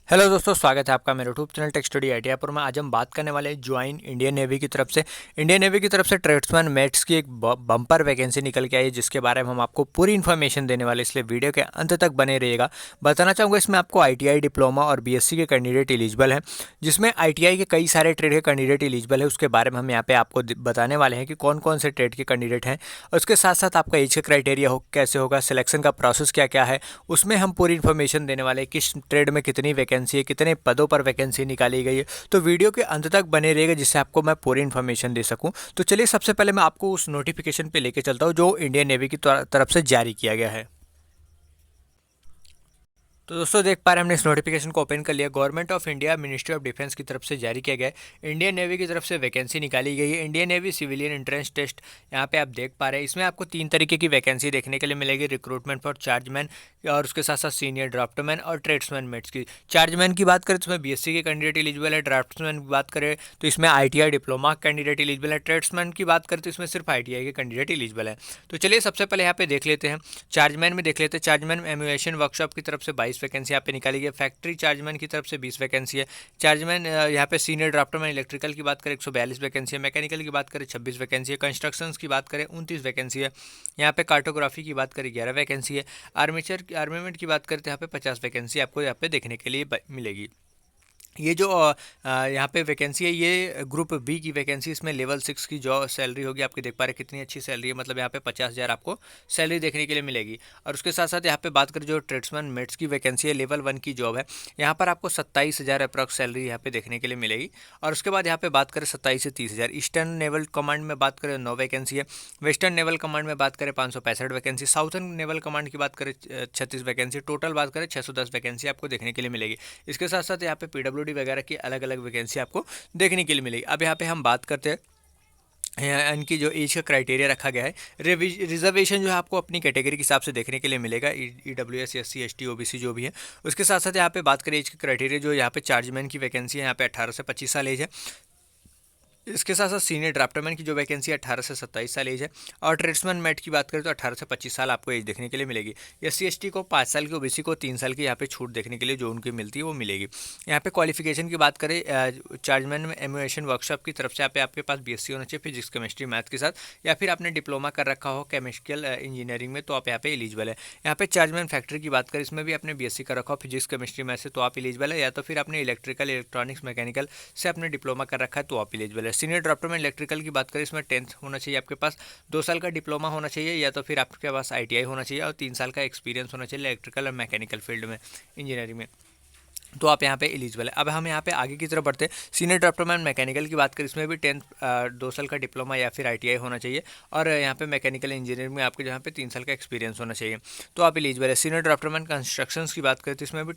Hello दोस्तों, स्वागत है आपका मेरे YouTube channel tech study ITI पर। में आज हम बात करने वाले हैं ज्वाइन इंडियन नेवी की तरफ से। इंडियन नेवी की तरफ से ट्रेड्समैन मेट्स की एक बम्पर वैकेंसी निकल के आई है, जिसके बारे में हम आपको पूरी इन्फॉर्मेशन देने वाले, इसलिए वीडियो के अंत तक बने रहिएगा। बताना चाहूँगा, इसमें आपको आईटीआई डिप्लोमा और बीएससी के कैंडिडेट एलिजिबल हैं, जिसमें आईटीआई के कई सारे ट्रेड के कैंडिडेट एलिजिबल है। उसके बारे में हम यहाँ पे आपको बताने वाले हैं कि कौन कौन से ट्रेड के कैंडिडेट हैं, और उसके साथ साथ आपका एज का क्राइटेरिया कैसे होगा, सिलेक्शन का प्रोसेस क्या क्या है, उसमें हम पूरी इन्फॉर्मेशन देने वाले हैं। किस ट्रेड में कितनी वैकेंसी है, कितने पदों पर वैकेंसी निकाली गई है। तो वीडियो के अंत तक बने रहेगा, जिससे आपको मैं पूरी इन्फॉर्मेशन दे सकूं। तो चलिए, सबसे पहले मैं आपको उस नोटिफिकेशन पे लेके चलता हूं जो इंडियन नेवी की तरफ से जारी किया गया है। तो दोस्तों, देख पा रहे हैं हमने इस नोटिफिकेशन को ओपन कर लिया। Government of India ministry of defence की तरफ से जारी किया गया है। इंडियन नेवी की तरफ से वैकेंसी निकाली गई है, Indian Navy civilian entrance test. यहाँ पे आप देख पा रहे हैं, इसमें आपको 3 तरीके की वैकेंसी देखने के लिए मिलेगी। रिक्रूटमेंट फॉर चार्जमैन, और उसके साथ साथ सीनियर ड्राफ्टमैन और ट्रेड्समैन मेट्स की। चार्जमैन की बात करें तो इसमें बीएससी के कैंडिडेट एलिजिबल है। ड्राफ्ट्समैन की बात करें तो इसमें आईटीआई डिप्लोमा कैंडिडेट एलिजिबल है। ट्रेड्समैन की बात करें तो इसमें सिर्फ आईटीआई के कैंडिडेट एलिजिबल है। तो चलिए, सबसे पहले यहाँ पे देख लेते हैं, चार्जमैन में देख लेते हैं। चार्जमैन एम्यूएशन वर्कशॉप की तरफ से 22 वैकेंसी यहाँ पे निकाली गई है। फैक्ट्री चार्जमैन की तरफ से 20 वैकेंसी है। चार्जमैन यहाँ पे सीनियर ड्राफ्टमैन इलेक्ट्रिकल की बात करें 142 वैकेंसी है। मैकेनिकल की बात करें 26 वैकेंसी है। कंस्ट्रक्शन की बात करें 29 वैकेंसी है। यहाँ पे कार्टोग्राफी की बात करें 11 वैकेंसी है। आर्मीमेंट की बात करें तो यहाँ पे 50 वैकेंसी आपको यहाँ पे देखने के लिए मिलेगी। ये जो यहाँ पे वैकेंसी है, ये ग्रुप बी की वैकेंसी, इसमें लेवल 6 की जो सैलरी होगी आपकी देख पा रहे हैं कितनी अच्छी सैलरी है। मतलब यहाँ पे 50,000 आपको सैलरी देखने के लिए मिलेगी। और उसके साथ साथ यहाँ पे बात करें जो ट्रेड्समैन मेट्स की वैकेंसी है, लेवल 1 की जॉब है, यहाँ पर आपको 27,000 अप्रॉक्स सैलरी यहाँ पे देखने के लिए मिलेगी। और उसके बाद यहाँ पे बात करें 27 से 30,000। ईस्टर्न नेवल कमांड में बात करें 9 वैकेंसी है। वेस्टर्न नेवल कमांड में बात करें 565 वैकेंसी। साउथर्न नेवल कमांड की बात करें 36 वैकेंसी। टोटल बात करें 610 वैकेंसी आपको देखने के लिए मिलेगी। इसके साथ साथ यहाँ पे पीडब्ल्यूडी वगैरह की अलग अलग वैकेंसी आपको देखने के लिए मिलेगी। अब यहाँ पे हम बात करते हैं इनकी जो एज का क्राइटेरिया रखा गया है। रिजर्वेशन जो है आपको अपनी कैटेगरी के हिसाब से देखने के लिए मिलेगा। ईडब्ल्यूएस, एससी, एसटी, ओबीसी जो भी है। उसके साथ साथ यहाँ पे बात करें एज के क्राइटेरिया, जो यहाँ पे चार्जमैन की वैकेंसी है, यहाँ पे 18 से 25 साल एज है। इसके साथ साथ सीनियर ड्राफ्टमैन की जो वैकेंसी है 18 से 27 साल एज है। और ट्रेड्समैन मेट की बात करें तो 18 से 25 साल आपको एज देखने के लिए मिलेगी। एससी एसटी को 5 साल की, ओबीसी को 3 साल की यहाँ पे छूट देखने के लिए जो उनकी मिलती है वो मिलेगी। यहाँ पे क्वालिफिकेशन की बात करें, चार्जमैन में एम्यूएशन वर्कशॉप की तरफ से यहाँ पे आपके पास बीएससी होना चाहिए फिजिक्स केमिस्ट्री मैथ के साथ, या फिर आपने डिप्लोमा कर रखा हो केमिकल इंजीनियरिंग में, तो आप यहाँ पे एलिजिबल है। यहाँ पे चार्जमैन फैक्ट्री की बात करें, इसमें भी आपने बीएससी कर रखा हो फिजिक्स केमिस्ट्री मैथ से, तो आप एलिजिबल है। या तो फिर आपने इलेक्ट्रिकल, इलेक्ट्रॉनिक्स, मैकेनिकल से आपने डिप्लोमा कर रखा है तो आप एलिजिबल है। सीनियर ड्राफ्टमैन इलेक्ट्रिकल की बात करें, इसमें 10th होना चाहिए आपके पास, 2 साल का डिप्लोमा होना चाहिए, या तो फिर आपके पास आईटीआई होना चाहिए, और 3 साल का एक्सपीरियंस होना चाहिए इलेक्ट्रिकल और मैकेनिकल फील्ड में, इंजीनियरिंग में, तो आप यहाँ पे एलिजिबल है। अब हम यहाँ पे आगे की तरफ बढ़ते हैं। सीनियर ड्राफ्टमैन मैकेनिकल की बात करें, इसमें भी 2 साल का डिप्लोमा या फिर आईटीआई होना चाहिए, और यहाँ पे मैकेनिकल इंजीनियरिंग में आपके जहाँ पे 3 साल का एक्सपीरियंस होना चाहिए, तो आप एलिजिबल है। सीनियर ड्राफ्टमैन कंस्ट्रक्शंस की बात करें तो इसमें भी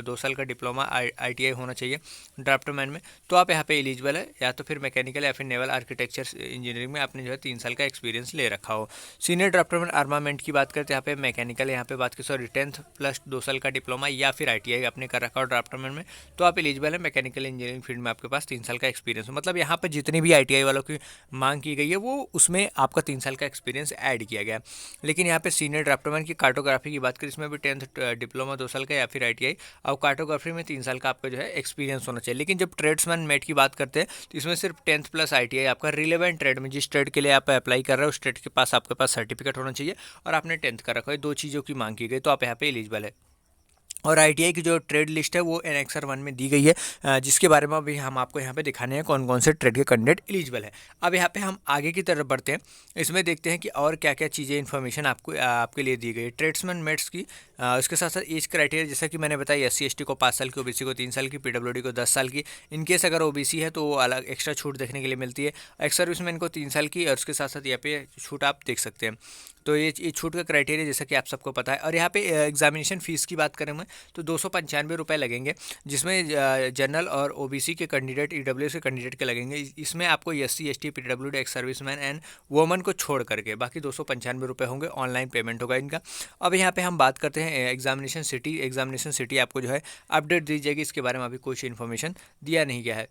2 साल का डिप्लोमा आईटीआई होना चाहिए ड्राफ्टमैन में, तो आप यहाँ पे एलिजिबल है। या तो फिर मैकेनिकल या फिर नेवल आर्किटेक्चर इंजीनियरिंग में आपने जो है 3 साल का एक्सपीरियंस ले रखा हो। सीनियर ड्राफ्टमैन आर्मामेंट की बात करते हैं, यहाँ पे मैकेनिकल, यहाँ पे बात करें 10th प्लस 2 साल का डिप्लोमा या फिर आईटीआई आपने कर रखा हो ड्राफ्टमैन में, तो आप एलिजिबल है। मैकेनिकल इंजीनियरिंग फील्ड में आपके पास 3 साल का एक्सपीरियंस हो। मतलब यहाँ पर जितनी भी आईटीआई वालों की मांग की गई है, वो उसमें आपका 3 साल का एक्सपीरियंस ऐड किया गया है। लेकिन यहाँ पे सीनियर ड्राफ्टमैन की कार्टोग्राफी की बात करें, इसमें भी 10th डिप्लोमा 2 साल का या फिर आईटीआई, और कार्टोग्राफी में 3 साल का आपका जो है एक्सपीरियंस होना चाहिए। लेकिन जब ट्रेड्समैन मेट की बात करते हैं तो इसमें सिर्फ 10th प्लस आईटीआई आपका रिलेवेंट ट्रेड में, जिस ट्रेड के लिए आप अप्लाई कर रहे हो उस ट्रेड के पास आपके पास सर्टिफिकेट होना चाहिए, और आपने 10th कर रखा है। 2 चीज़ों की मांग की गई, तो आप यहाँ पे एलिजिबल है। और आईटीआई की जो ट्रेड लिस्ट है वो एनेक्सर 1 में दी गई है, जिसके बारे में अभी हम आपको यहाँ पे दिखाने हैं कौन कौन से ट्रेड के कैंडिडेट एलिजिबल है। अब यहाँ पे हम आगे की तरफ बढ़ते हैं, इसमें देखते हैं कि और क्या क्या चीज़ें इन्फॉर्मेशन आपको आपके लिए दी गई है ट्रेड्समैन मेट्स की। उसके साथ साथ एज क्राइटेरिया, जैसा कि मैंने बताया, एससी एसटी को 5 साल की, ओबीसी को 3 साल की, पीडब्ल्यूडी को 10 साल की। इनकेस अगर ओबीसी है तो अलग एक्स्ट्रा छूट देखने के लिए मिलती है। एक्स सर्विसमैन को 3 साल की, और उसके साथ साथ यहाँ पे छूट आप देख सकते हैं। तो ये छूट का क्राइटेरिया जैसा कि आप सबको पता है। और यहाँ पे एग्जामिनेशन फ़ीस की बात करें मैं तो 295 रुपये लगेंगे, जिसमें जनरल और ओबीसी के कैंडिडेट, ईडब्ल्यूएस के कैंडिडेट के लगेंगे। इसमें आपको SC ST, PWD, ex serviceman and woman को छोड़ करके बाकी 295 रुपये होंगे। ऑनलाइन पेमेंट होगा इनका। अब यहाँ पे हम बात करते हैं एग्जामिनेशन सिटी। एग्जामिनेशन सिटी आपको जो है अपडेट दी जाएगी, इसके बारे में अभी कुछ इन्फॉर्मेशन दिया नहीं गया है।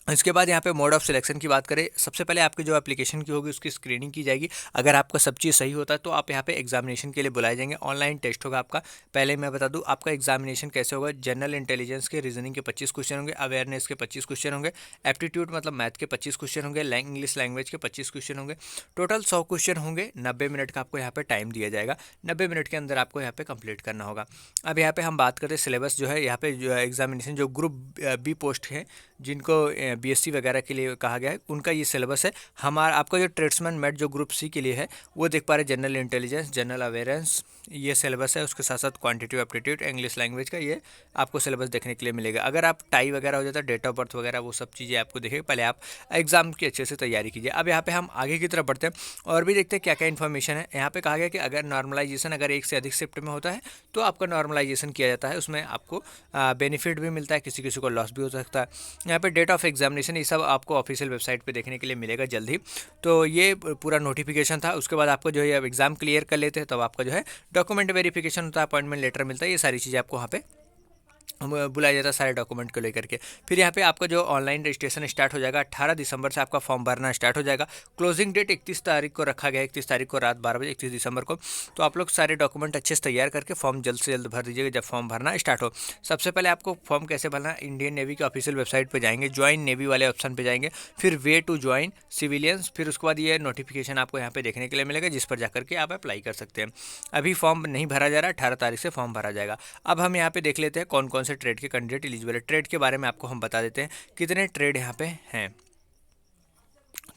इसके बाद यहाँ पे मोड ऑफ सिलेक्शन की बात करें, सबसे पहले आपकी जो एप्लीकेशन की होगी उसकी स्क्रीनिंग की जाएगी। अगर आपका सब चीज़ सही होता है तो आप यहाँ पे एग्जामिनेशन के लिए बुलाए जाएंगे। ऑनलाइन टेस्ट होगा आपका। पहले मैं बता दूँ आपका एग्जामिनेशन कैसे होगा। जनरल इंटेलिजेंस के, रीजनिंग के 25 क्वेश्चन होंगे, अवेयरनेस के 25 क्वेश्चन होंगे, एप्टीट्यूड मतलब मैथ के 25 क्वेश्चन होंगे, इंग्लिश लैंग्वेज के 25 क्वेश्चन होंगे। टोटल 100 क्वेश्चन होंगे। 90 मिनट का आपको यहाँ पे टाइम दिया जाएगा। 90 मिनट के अंदर आपको यहाँ पे कंप्लीट करना होगा। अब यहाँ पे हम बात करते हैं सिलेबस जो है। यहाँ पे जो एग्जामिनेशन जो ग्रुप बी पोस्ट है, जिनको बीएससी वगैरह के लिए कहा गया है, उनका ये सिलेबस है। हमारा आपका जो ट्रेड्समैन मेट जो ग्रुप सी के लिए है वो देख पा रहे जनरल इंटेलिजेंस, जनरल अवेयरेंस, ये सिलेबस है। उसके साथ साथ क्वांटिटी एप्टीट्यूड, इंग्लिश लैंग्वेज का ये आपको सिलेबस देखने के लिए मिलेगा। अगर आप टाई वगैरह हो जाता है, डेट ऑफ बर्थ वगैरह, वो सब चीज़ें आपको देखेंगे। पहले आप एग्जाम की अच्छे से तैयारी कीजिए। अब यहाँ पे हम आगे की तरफ बढ़ते हैं और भी देखते हैं क्या क्या इन्फॉर्मेशन है। यहाँ पे कहा गया कि अगर नॉर्मलाइजेशन अगर एक से अधिक शिफ्ट में होता है तो आपका नॉर्मलाइजेशन किया जाता है। उसमें आपको बेनिफिट भी मिलता है, किसी किसी को लॉस भी हो सकता है। यहाँ पे डेट ऑफ एग्जामिनेशन ये सब आपको ऑफिशियल वेबसाइट पे देखने के लिए मिलेगा जल्द ही। तो ये पूरा नोटिफिकेशन था। उसके बाद आपको जो है अब एग्जाम क्लियर कर लेते हैं तब आपका जो है डॉक्यूमेंट वेरिफिकेशन होता है, अपॉइंटमेंट लेटर मिलता है। ये सारी चीज़ें आपको वहाँ पे बुलाया जाता है सारे डॉक्यूमेंट को लेकर के। फिर यहाँ पे आपका जो ऑनलाइन रजिस्ट्रेशन स्टार्ट हो जाएगा 18 दिसंबर से आपका फॉर्म भरना स्टार्ट हो जाएगा। क्लोजिंग डेट 31 तारीख को रखा गया है, 31 तारीख को रात 12 बजे, 31 दिसंबर को। तो आप लोग सारे डॉक्यूमेंट अच्छे से तैयार करके फॉर्म जल्द से जल्द भर दीजिएगा जब फॉर्म भरना स्टार्ट हो। सबसे पहले आपको फॉर्म कैसे भरना है, इंडियन नेवी की ऑफिशियल वेबसाइट पर जाएंगे, ज्वाइन नेवी वाले ऑप्शन पर जाएंगे, फिर वे टू ज्वाइन सिविलियंस, फिर उसके बाद ये नोटिफिकेशन आपको यहाँ पे देखने के लिए मिलेगा जिस पर जाकर के आप अप्लाई कर सकते हैं। अभी फॉर्म नहीं भरा जा रहा, 18 तारीख से फॉर्म भरा जाएगा। अब हम यहाँ पे देख लेते हैं कौन कौन से ट्रेड के कैंडिडेट एलिजिबल है। ट्रेड के बारे में आपको हम बता देते हैं कितने ट्रेड यहाँ पे हैं।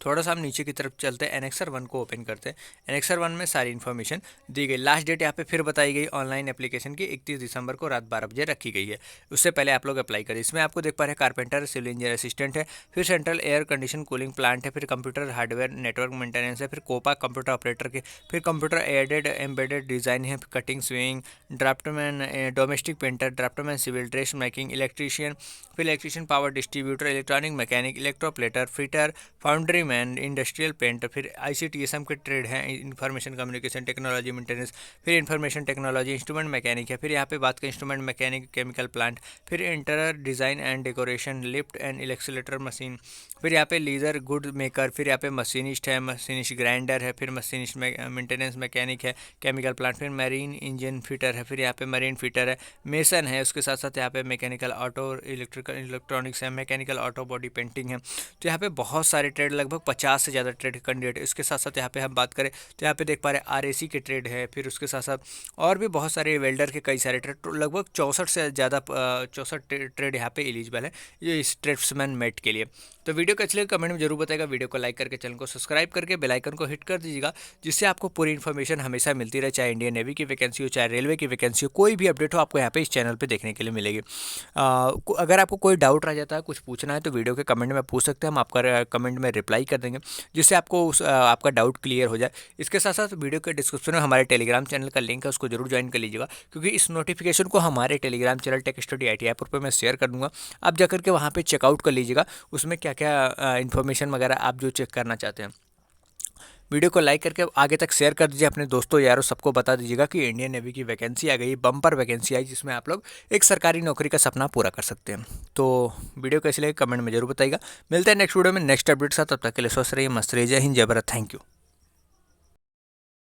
थोड़ा सा हम नीचे की तरफ चलते हैं, एनेक्सर 1 को ओपन करते हैं। एनेक्सर 1 में सारी इन्फॉर्मेशन दी गई। लास्ट डेट यहाँ पे फिर बताई गई ऑनलाइन एप्लीकेशन की 31 दिसंबर को रात 12 बजे रखी गई है। उससे पहले आप लोग अप्लाई करें। इसमें आपको देख पा रहे हैं कारपेंटर, सिविल इंजीनियर असिस्टेंट है, फिर central air condition cooling plant है, फिर कंप्यूटर हार्डवेयर नेटवर्क मेंटेनेंस है, फिर कोपा कंप्यूटर ऑपरेटर के, फिर कंप्यूटर एडेड एम्बेडेड डिज़ाइन है, cutting sewing, draftsman domestic painter, draftsman civil dress making, electrician, फिर electrician power distributor, electronic mechanic, electroplater, fitter, foundry man, industrial painter, फिर ICTSM के trade हैं, information communication technology maintenance, फिर information technology, instrument mechanic है, फिर यहाँ पे बात करें इंस्ट्रूमेंट मैकेनिक केमिकल प्लांट, फिर interior design and decoration, lift and escalator machine, फिर यहाँ पे लीजर गुड मेकर, फिर यहाँ पे मशीनिस्ट है, मशीनिस्ट ग्राइंडर है, फिर मशीनिस्ट मेंटेनेंस मैकेनिक है, केमिकल प्लांट, फिर मरीन इंजन फिटर है, फिर यहाँ पे मरीन फिटर है, मेसन है, उसके साथ साथ यहाँ पे मैकेनिकल ऑटो इलेक्ट्रिकल इलेक्ट्रॉनिक्स है, मैकेनिकल ऑटो बॉडी पेंटिंग है। तो यहाँ पे बहुत सारे ट्रेड, लगभग 50 से ज़्यादा ट्रेड कैंडिडेट है। इसके साथ साथ यहाँ पे हम बात करें तो यहाँ पे देख पा रहे हैं RAC के ट्रेड है, फिर उसके साथ साथ और भी बहुत सारे वेल्डर के कई सारे ट्रेड, लगभग 64 से ज़्यादा 64 ट्रेड यहाँ पे एलिजिबल है ये इस ट्रेड्समैन मेट के लिए। तो वीडियो को अच्छी लगे कमेंट में जरूर बताएगा। वीडियो को लाइक करके चैनल को सब्सक्राइब करके बेल आइकन को हिट कर दीजिएगा, जिससे आपको पूरी इन्फॉर्मेशन हमेशा मिलती रहे, चाहे इंडियन नेवी की वैकेंसी हो, चाहे रेलवे की वैकेंसी हो, कोई भी अपडेट हो आपको यहाँ पे इस चैनल पे देखने के लिए मिलेगी। अगर आपको कोई डाउट रह जाता है, कुछ पूछना है तो वीडियो के कमेंट में पूछ सकते हैं, हम आपका कमेंट में रिप्लाई कर देंगे जिससे आपको आपका डाउट क्लियर हो जाए। इसके साथ साथ वीडियो के डिस्क्रिप्शन में हमारे टेलीग्राम चैनल का लिंक है, उसको जरूर ज्वाइन कर लीजिएगा, क्योंकि इस नोटिफिकेशन को हमारे Telegram channel tech study IT app पर मैं शेयर कर दूँगा। आप जाकर के वहाँ पर चेकआउट कर लीजिएगा, उसमें क्या क्या इन्फॉर्मेशन वगैरह आप जो चेक करना चाहते हैं। वीडियो को लाइक करके आगे तक शेयर कर दीजिए, अपने दोस्तों यारों सबको बता दीजिएगा कि इंडियन नेवी की वैकेंसी आ गई, बम्पर वैकेंसी आई, जिसमें आप लोग एक सरकारी नौकरी का सपना पूरा कर सकते हैं। तो वीडियो कैसी लगे कमेंट में जरूर बताइएगा। मिलते हैं नेक्स्ट वीडियो में नेक्स्ट अपडेट के साथ, तब तक के लिए स्वस्थ रहिए, मस्त रहिए। जय हिंद, जय भारत, थैंक यू।